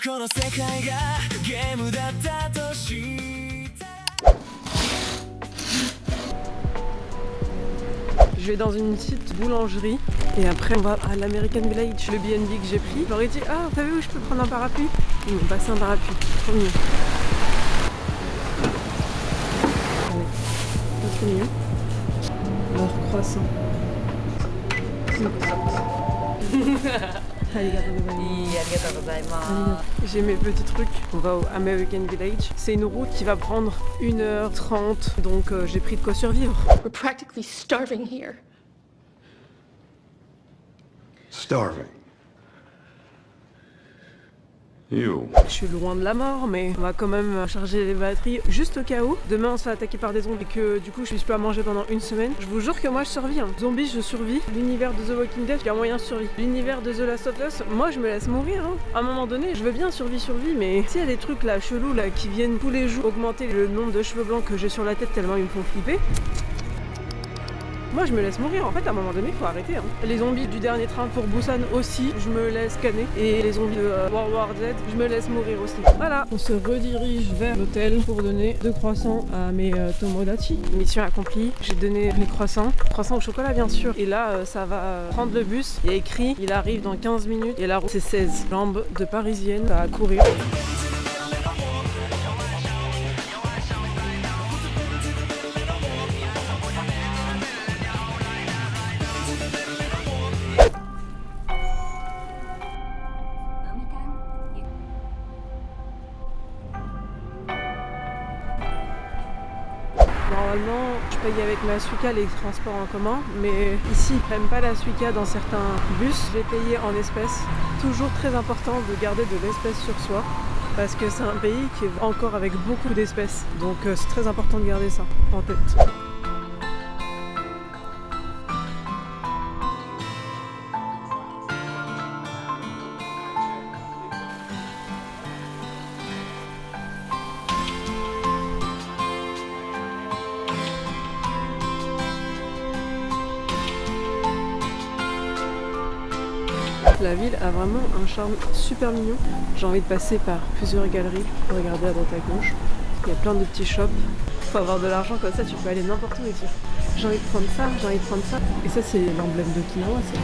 Je vais dans une petite boulangerie et après on va à l'American Village, le BNB que j'ai pris. Je leur ai dit ah t'as vu où je peux prendre un parapluie? Ils m'ont passé un parapluie, trop mignon. Allez, trop mignon. Leur croissant. J'ai mes petits trucs. On va au American Village. C'est une route qui va prendre 1h30, donc j'ai pris de quoi survivre. We're practically starving here. Starving. You. Je suis loin de la mort, mais on va quand même charger les batteries juste au cas où. Demain on se fait attaquer par des zombies et que du coup je puisse pas manger pendant une semaine. Je vous jure que moi je survis. Zombies je survis. L'univers de The Walking Dead, il y a moyen de survivre. L'univers de The Last of Us, moi je me laisse mourir. À un moment donné, je veux bien survie, mais s'il y a des trucs là chelous là qui viennent tous les jours augmenter le nombre de cheveux blancs que j'ai sur la tête tellement ils me font flipper. Moi je me laisse mourir, en fait à un moment donné il faut arrêter. Les zombies du dernier train pour Busan aussi, je me laisse scanner. Et les zombies de World War Z, je me laisse mourir aussi. Voilà, on se redirige vers l'hôtel pour donner 2 croissants à mes Tomodachi. Mission accomplie, j'ai donné les croissants au chocolat bien sûr. Et là ça va prendre le bus, il y a écrit, il arrive dans 15 minutes et la route c'est 16. Jambes de parisienne à courir. Normalement, je paye avec ma Suica les transports en commun, mais ici ils prennent pas la Suica dans certains bus. J'ai payé en espèces. Toujours très important de garder de l'espèce sur soi, parce que c'est un pays qui est encore avec beaucoup d'espèces. Donc c'est très important de garder ça en tête. La ville a vraiment un charme super mignon. J'ai envie de passer par plusieurs galeries pour regarder à droite à gauche. Il y a plein de petits shops. Faut avoir de l'argent comme ça, tu peux aller n'importe où et dire j'ai envie de prendre ça, j'ai envie de prendre ça. Et ça c'est l'emblème d'Okinawa ça.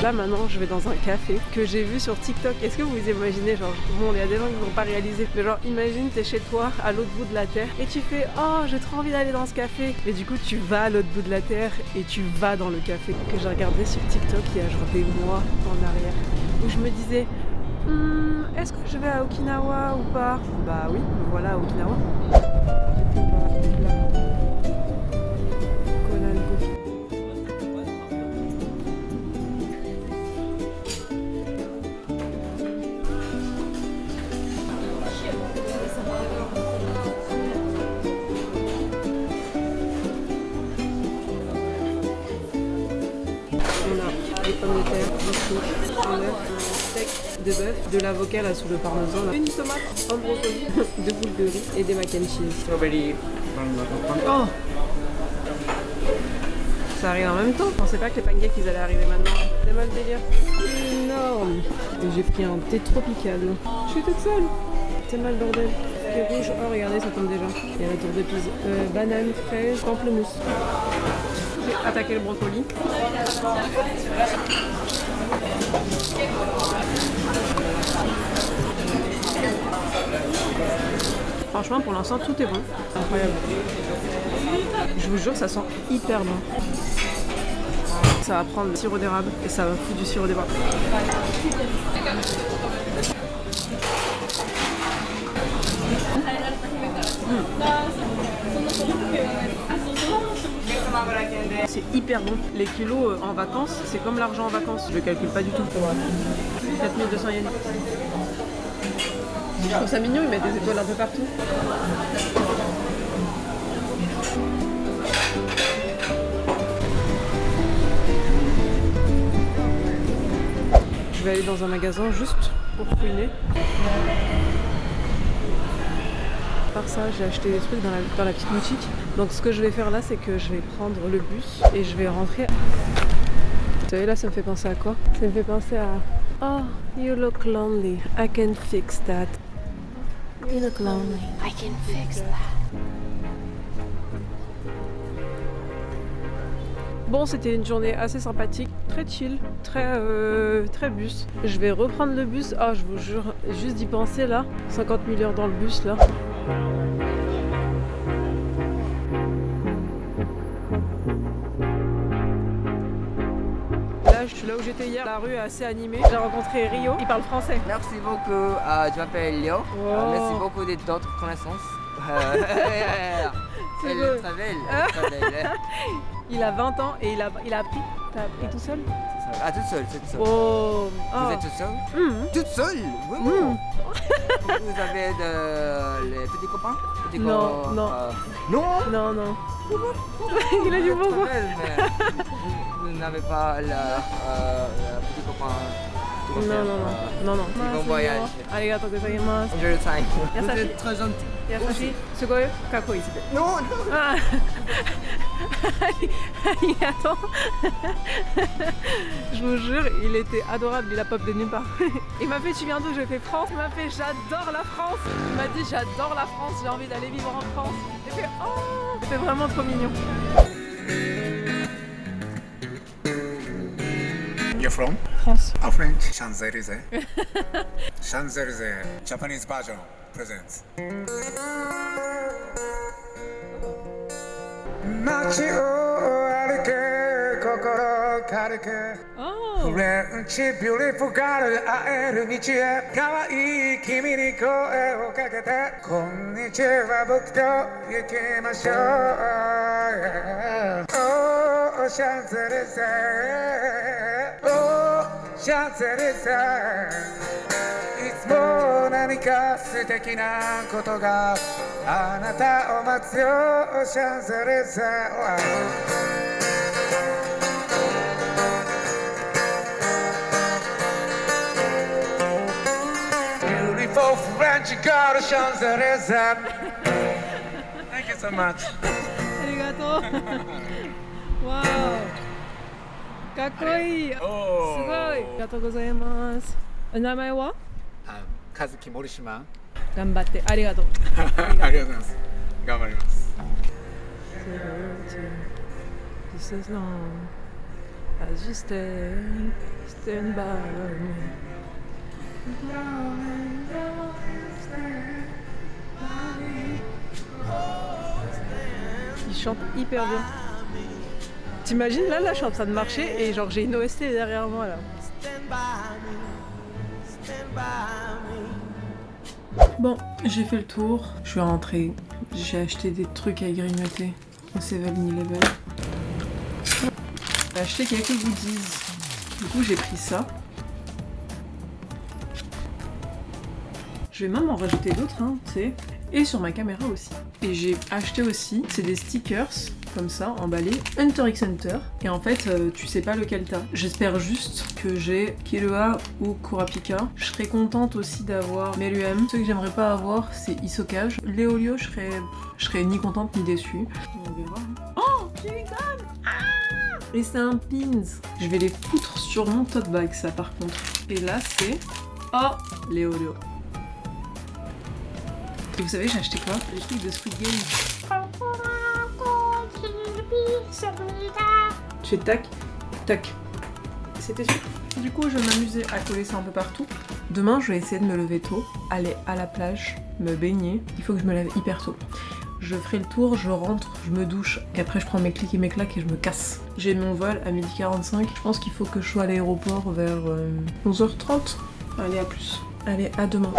Là maintenant je vais dans un café que j'ai vu sur TikTok. Est-ce que vous imaginez, genre, bon il y a des gens qui ne vont pas réaliser, mais genre imagine t'es chez toi à l'autre bout de la terre et tu fais oh j'ai trop envie d'aller dans ce café, et du coup tu vas à l'autre bout de la terre et tu vas dans le café que j'ai regardé sur TikTok il y a genre des mois en arrière, où je me disais est-ce que je vais à Okinawa ou pas? Bah oui, me voilà à Okinawa. Des pommes de terre, du chou, un œuf, un steak de bœuf, de l'avocat là sous le parmesan, là. Une tomate, un brocoli, 2 boules de riz et des mac and cheese. Strawberry. Oh, ça arrive en même temps. Je pensais pas que les pancakes ils allaient arriver maintenant. C'est mal délire. Énorme. Et j'ai pris un thé tropical. Je suis toute seule. C'est mal bordel. Thé rouge. Oh regardez ça tombe déjà. Il y a la tour de pise. Banane, fraise, pamplemousse. J'ai attaqué le brocoli. Franchement pour l'instant tout est bon. Incroyable. Je vous jure ça sent hyper bon. Ça va prendre le sirop d'érable et ça va foutre du sirop d'érable. C'est hyper bon. Les kilos en vacances, c'est comme l'argent en vacances. Je le calcule pas du tout. 4200 yens. Je trouve ça mignon, ils mettent des étoiles un peu partout. Je vais aller dans un magasin juste pour fouiner. À part ça, j'ai acheté des trucs dans la petite boutique. Donc ce que je vais faire là, c'est que je vais prendre le bus et je vais rentrer. Vous savez là, ça me fait penser à quoi? Ça me fait penser à Oh, you look lonely. I can fix that. You look lonely. I can fix that. Bon, c'était une journée assez sympathique, très chill, très bus. Je vais reprendre le bus. Ah, je vous jure, juste d'y penser là, 50 000 heures dans le bus là. Là, je suis là où j'étais hier. La rue est assez animée. J'ai rencontré Rio. Il parle français. Merci beaucoup, je m'appelle Léo. Wow. Merci beaucoup d'autres connaissances. C'est Elle beau. est très belle. Il a 20 ans et il a appris. T'as appris tout seul? Ah, toute seule, toute seule. Oh. Vous êtes toute seule? Toute seule? Vraiment? Vous avez les petits copains? Non, non. Non? Non, non. Il a dit Vous êtes pourquoi? très belle, mais vous n'avez pas le petit copain? Non, non, non, non, non. Bon voyage. Arigato gozaimasu. Enjoy your time. Vous Yasashi. êtes très gentil. Yasashi. Sugoi kakoi. Non, non. Ah. Arigato. Je vous jure, il était adorable, il a pop de nulle part. Il m'a fait tu viens d'où? Je fais France. Il m'a fait j'adore la France. Il m'a dit j'adore la France, j'ai envie d'aller vivre en France. J'ai fait oh, c'était vraiment trop mignon. You're from? France. A French. Champs-Élysées. Champs-Élysées. Japanese version presents. 街を歩け心軽く Oh. フレンチビューティフルガール会える道へ可愛い君に声をかけてこんにちは僕と行きましょう Oh シャンゼリゼ Oh シャンゼリゼいつも何か素敵なことがあなたを待つよシャンゼリゼ Beautiful French girl Champs-Élysées Thank you so much ありがとう。わお。かっこいい。すごい。ありがとうございます。名前は？和樹森島頑張ってありがとう。ありがとうございます頑張ります Just as long as you stand by me. Il chante hyper bien. T'imagines là, je suis en train de marcher et genre j'ai une OST derrière moi là. Bon, j'ai fait le tour, je suis rentrée, j'ai acheté des trucs à grignoter au 7-Eleven. J'ai acheté quelques goodies, du coup j'ai pris ça. Je vais même en rajouter d'autres, hein, tu sais. Et sur ma caméra aussi. Et j'ai acheté aussi, c'est des stickers, comme ça, emballés, Hunter x Hunter. Et en fait, tu sais pas lequel t'as. J'espère juste que j'ai Killua ou Kurapika. Je serais contente aussi d'avoir Meruem. Ce que j'aimerais pas avoir, c'est Isokage. Léolio, je serais ni contente ni déçue. On verra. Oh, j'ai une canne. Ah, et c'est un pins. Je vais les foutre sur mon tote bag, ça par contre. Et là, c'est... Oh, Léolio. Et vous savez, j'ai acheté quoi? Les trucs de Squid Game. Je fais tac, tac. C'était sûr. Du coup, je m'amusais à coller ça un peu partout. Demain, je vais essayer de me lever tôt, aller à la plage, me baigner. Il faut que je me lève hyper tôt. Je ferai le tour, je rentre, je me douche, et après je prends mes clics et mes claques et je me casse. J'ai mon vol à 12h45. Je pense qu'il faut que je sois à l'aéroport vers 11h30. Allez, à plus. Allez, à demain.